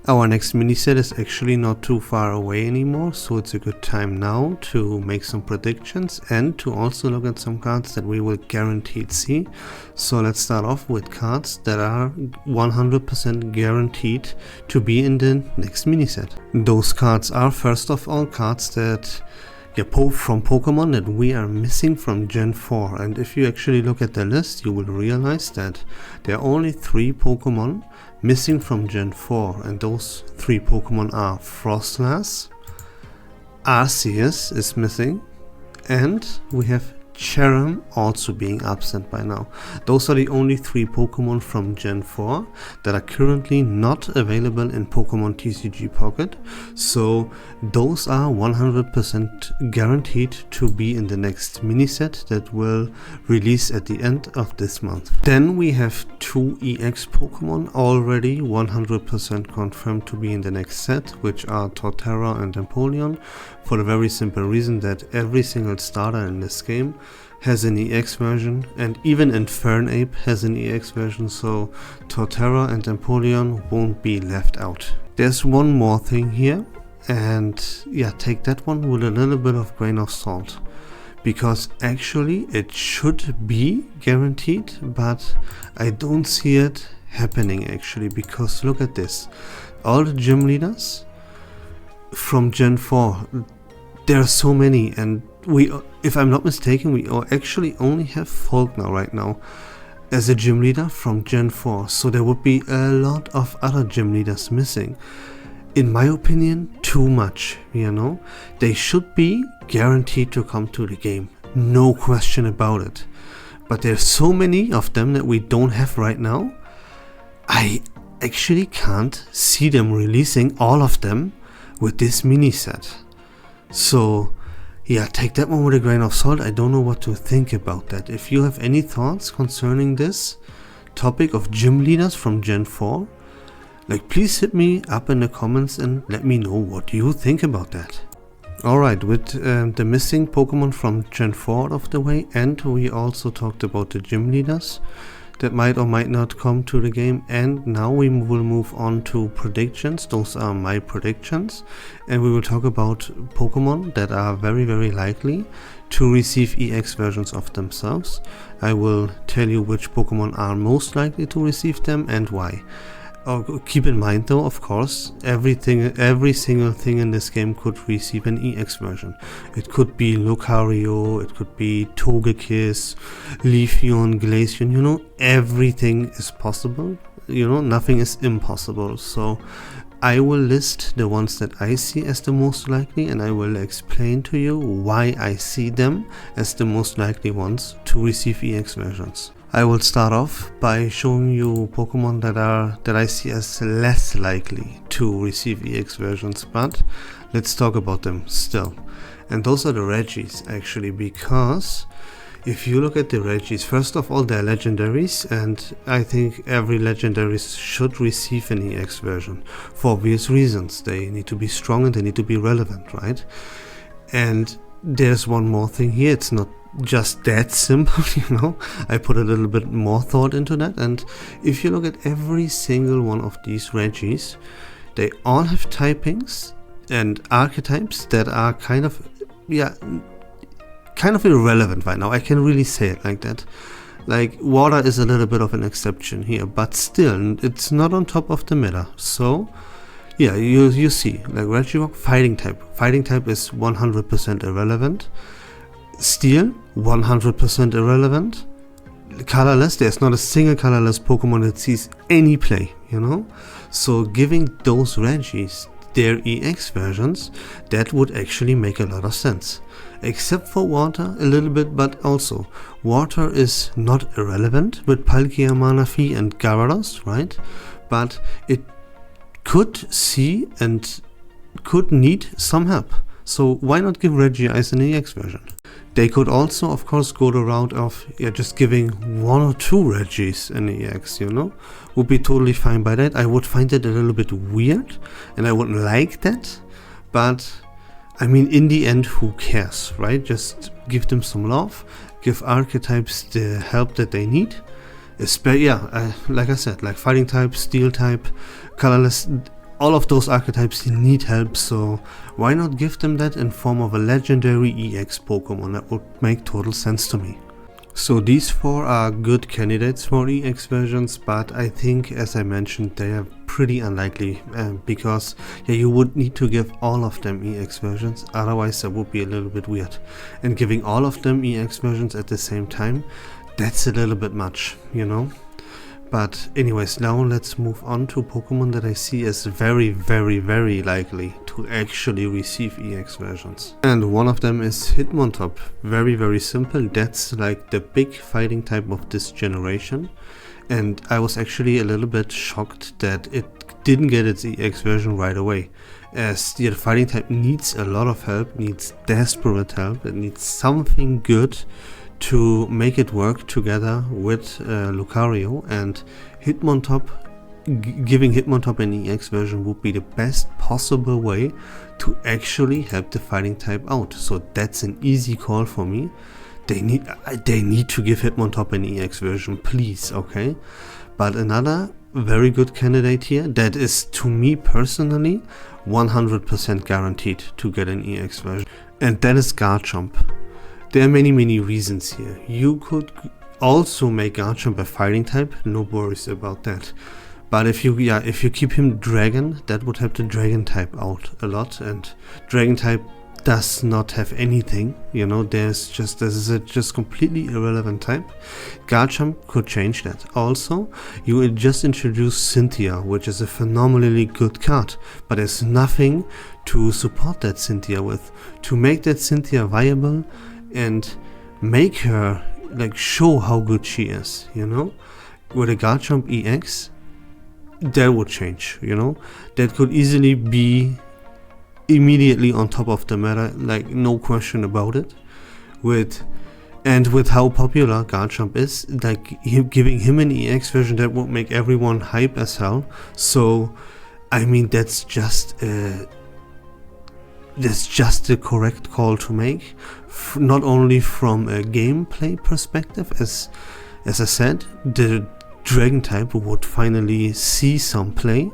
Our next mini set is actually not too far away anymore, so it's a good time now to make some predictions and to also look at some cards that we will guaranteed see. So let's start off with cards that are 100% guaranteed to be in the next mini set. Those cards are, first of all, cards that from Pokemon that we are missing from Gen 4, and if you actually look at the list, you will realize that there are only 3 Pokemon missing from Gen 4, and those 3 Pokemon are Frostlass, Arceus is missing, and we have Cherim also being absent by now. Those are the only 3 Pokemon from Gen 4 that are currently not available in Pokemon TCG Pocket, so those are 100% guaranteed to be in the next mini set that will release at the end of this month. Then we have 2 EX Pokemon already 100% confirmed to be in the next set, which are Torterra and Empoleon, for the very simple reason that every single starter in this game has an EX version, and even Infernape has an EX version, so Torterra and Empoleon won't be left out. There's one more thing here, and yeah, take that one with a little bit of grain of salt, because actually it should be guaranteed, but I don't see it happening actually, because look at this. All the gym leaders from Gen 4, there are so many, and we, if I'm not mistaken, we actually only have Faulkner right now as a gym leader from Gen 4, so there would be a lot of other gym leaders missing. In my opinion, too much, you know? They should be guaranteed to come to the game, no question about it. But there's so many of them that we don't have right now. I actually can't see them releasing all of them with this mini set. So yeah, take that one with a grain of salt. I don't know what to think about that. If you have any thoughts concerning this topic of gym leaders from Gen 4, like, please hit me up in the comments and let me know what you think about that. Alright, with the missing Pokemon from Gen 4 out of the way, and we also talked about the gym leaders that might or might not come to the game, and now we will move on to predictions. Those are my predictions, and we will talk about Pokemon that are very likely to receive EX versions of themselves. I will tell you which Pokemon are most likely to receive them and why. Keep in mind though, of course, every single thing in this game could receive an EX version. It could be Lucario, it could be Togekiss, Leafeon, Glaceon, you know, everything is possible, you know, nothing is impossible. So I will list the ones that I see as the most likely, and I will explain to you why I see them as the most likely ones to receive EX versions. I will start off by showing you Pokemon that I see as less likely to receive EX versions, but let's talk about them still. And those are the Regis actually, because if you look at the Regis, first of all, they're legendaries, and I think every legendary should receive an EX version for obvious reasons. They need to be strong and they need to be relevant, right? And there's one more thing here, it's not just that simple, you know. I put a little bit more thought into that, and if you look at every single one of these Regis, they all have typings and archetypes that are kind of irrelevant right now. I can really say it like that. Like, water is a little bit of an exception here, but still, it's not on top of the meta. So yeah, you see, like Regirock, fighting type is 100% irrelevant. Steel, 100% irrelevant. Colorless, there's not a single colorless Pokemon that sees any play, you know. So giving those Regis their EX versions, that would actually make a lot of sense. Except for Water a little bit, but also Water is not irrelevant with Palkia, Manaphy and Gyarados, right? But it could see and could need some help. So why not give Regice an EX version? They could also, of course, go the route of just giving 1 or 2 Regis an EX, you know? Would be totally fine by that. I would find it a little bit weird, and I wouldn't like that. But, I mean, in the end, who cares, right? Just give them some love, give archetypes the help that they need. Like I said, like fighting type, steel type, colorless, all of those archetypes need help, so why not give them that in form of a legendary EX Pokemon? That would make total sense to me. So these 4 are good candidates for EX versions, but I think, as I mentioned, they are pretty unlikely, because you would need to give all of them EX versions, otherwise that would be a little bit weird. And giving all of them EX versions at the same time, that's a little bit much, you know? But anyways, now let's move on to Pokemon that I see as very, very, very likely to actually receive EX versions. And one of them is Hitmontop. Very, very simple. That's like the big fighting type of this generation. And I was actually a little bit shocked that it didn't get its EX version right away, as the fighting type needs a lot of help, needs desperate help, it needs something good to make it work together with Lucario, and Hitmontop, giving Hitmontop an EX version would be the best possible way to actually help the fighting type out. So that's an easy call for me. They need to give Hitmontop an EX version, please, okay? But another very good candidate here that is, to me personally, 100% guaranteed to get an EX version, and that is Garchomp. There are many reasons here. You could also make Garchomp a fighting type, no worries about that. But if you keep him Dragon, that would help the Dragon type out a lot, and Dragon type does not have anything, you know, this is a just completely irrelevant type. Garchomp could change that. Also, you would just introduce Cynthia, which is a phenomenally good card, but there's nothing to support that Cynthia with. To make that Cynthia viable and make her, like, show how good she is, you know, with a Garchomp EX, that would change, you know, that could easily be immediately on top of the meta, like, no question about it. With how popular Garchomp is, like, giving him an EX version, that would make everyone hype as hell. So I mean, that's just the correct call to make, not only from a gameplay perspective, as I said, the Dragon type would finally see some play,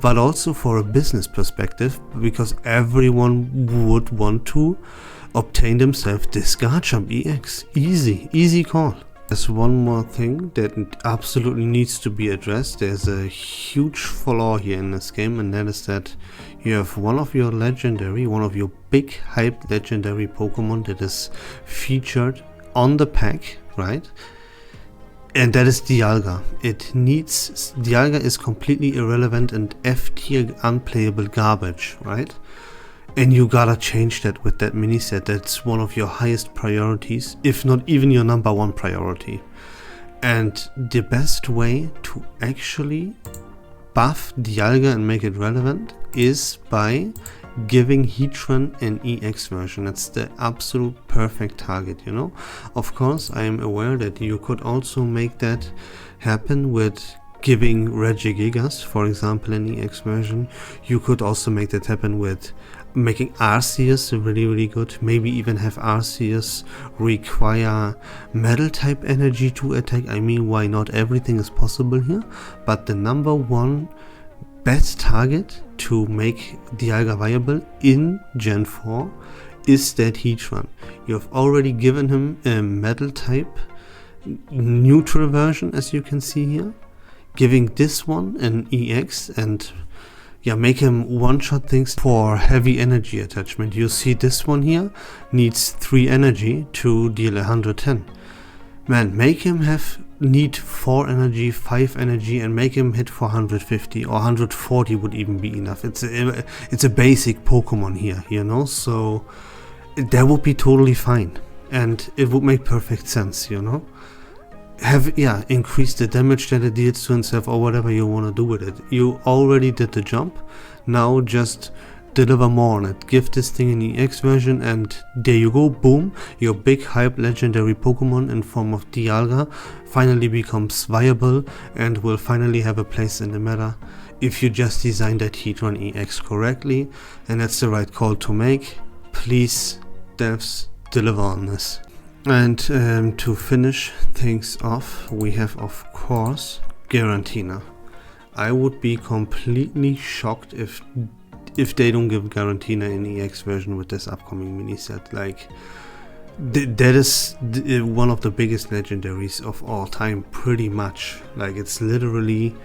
but also for a business perspective, because everyone would want to obtain themselves this Garchomp EX. Easy call. There's one more thing that absolutely needs to be addressed. There's a huge flaw here in this game, and that is that you have one of your big hype legendary Pokemon that is featured on the pack, right? And that is Dialga. Dialga is completely irrelevant and F tier unplayable garbage, right? And you gotta change that with that mini set. That's one of your highest priorities, if not even your number one priority. And the best way to actually buff Dialga and make it relevant is by giving Heatran an EX version. That's the absolute perfect target, you know. Of course, I am aware that you could also make that happen with giving Regigigas, for example, an EX version. You could also make that happen with making Arceus really good. Maybe even have Arceus require metal type energy to attack. I mean, why not? Everything is possible here. But the number one best target to make Dialga viable in Gen 4 is that Heatran. You have already given him a metal type neutral version, as you can see here. Giving this one an EX and make him one-shot things for heavy energy attachment. You see this one here needs 3 energy to deal 110. Man, make him need 4 energy, 5 energy, and make him hit for 150 or 140 would even be enough. It's a basic Pokemon here, you know, so that would be totally fine and it would make perfect sense, you know. Increase the damage that it deals to himself or whatever you want to do with it. You already did the jump, now just deliver more on it. Give this thing an EX version and there you go, boom, your big hype legendary Pokemon in form of Dialga finally becomes viable and will finally have a place in the meta if you just design that Heatran EX correctly, and that's the right call to make. Please, devs, deliver on this. And to finish things off, we have, of course, Giratina. I would be completely shocked if they don't give Garantina an EX version with this upcoming mini set. Like, that is one of the biggest legendaries of all time, pretty much. Like, it's literally,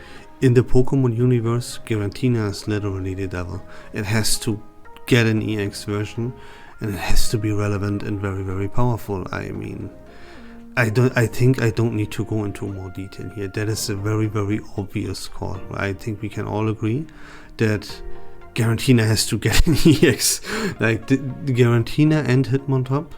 in the Pokemon universe, Garantina is literally the devil. It has to get an EX version, and it has to be relevant and very, very powerful. I mean, I think I don't need to go into more detail here. That is a very, very obvious call. I think we can all agree that Garantina has to get an EX. Like, the Garantina and Hitmontop,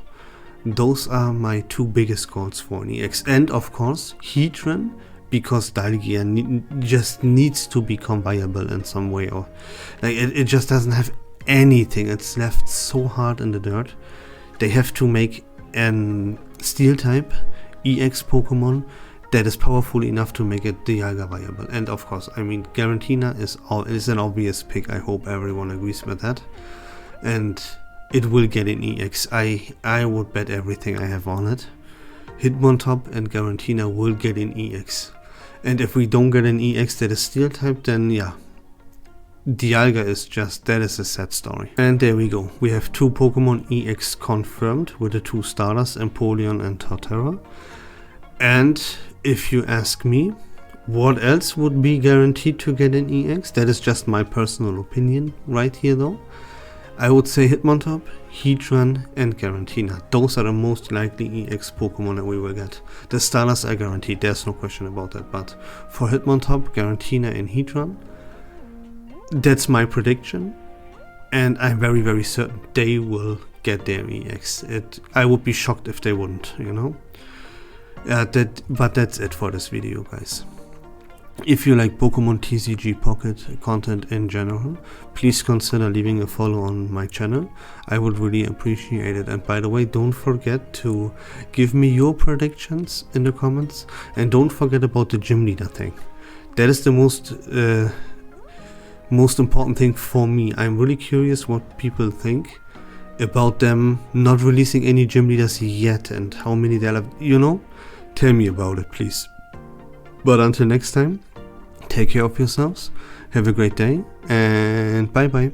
those are my two biggest calls for an EX. And of course, Heatran, because Dialga just needs to become viable in some way. Or like, it just doesn't have anything. It's left so hard in the dirt. They have to make an Steel type EX Pokemon that is powerful enough to make it Dialga viable. And of course, I mean, Garantina is an obvious pick. I hope everyone agrees with that. And it will get an EX. I would bet everything I have on it. Hitmontop and Garantina will get an EX. And if we don't get an EX that is Steel type, then yeah, Dialga is that is a sad story. And there we go. We have 2 Pokemon EX confirmed with the 2 starters, Empoleon and Torterra. And if you ask me, what else would be guaranteed to get an EX? That is just my personal opinion right here though. I would say Hitmontop, Heatran and Garantina. Those are the most likely EX Pokemon that we will get. The starters are guaranteed, there's no question about that. But for Hitmontop, Garantina and Heatran, that's my prediction. And I'm very, very certain they will get their EX. I would be shocked if they wouldn't, you know. But that's it for this video, guys. If you like Pokemon TCG Pocket content in general, please consider leaving a follow on my channel. I would really appreciate it. And by the way, don't forget to give me your predictions in the comments. And don't forget about the gym leader thing. That is the most important thing for me. I'm really curious what people think about them not releasing any gym leaders yet and how many they'll have, you know. Tell me about it, please. But until next time, take care of yourselves, have a great day, and bye bye.